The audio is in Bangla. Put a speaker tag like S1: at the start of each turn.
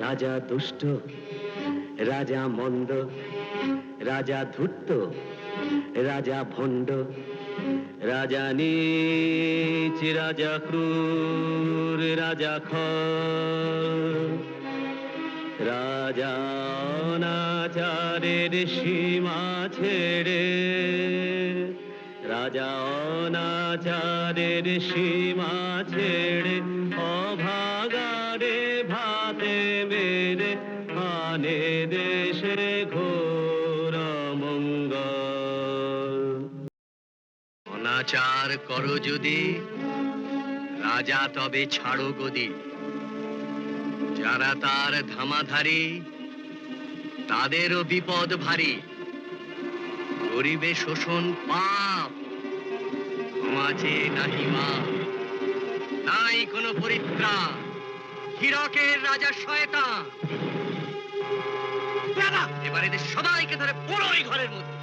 S1: রাজা দুষ্ট, রাজা মন্দ, রাজা ধূর্ত, রাজা ভণ্ড, রাজা নীচ, রাজা ক্রূর, রাজা খল, রাজা অনাচারের সীমা ছেড়ে, রাজা অনাচারের সীমা ছেড়ে অভাগারে ভাতে মেরে আনে দেশে ঘোর মঙ্গল। অনাচার করো যদি রাজা তবে ছাড়ো গদি, যারা তার ধামাধারী তাদেরও বিপদ ভারী। গরিবে শোষণ পাপ, সমাজে নাহি মাপ, নাই কোনো পরিত্রাণ, হীরকের রাজা শয়তান। এবার এদের সবাইকে ধরে পুরোই ঘরের মধ্যে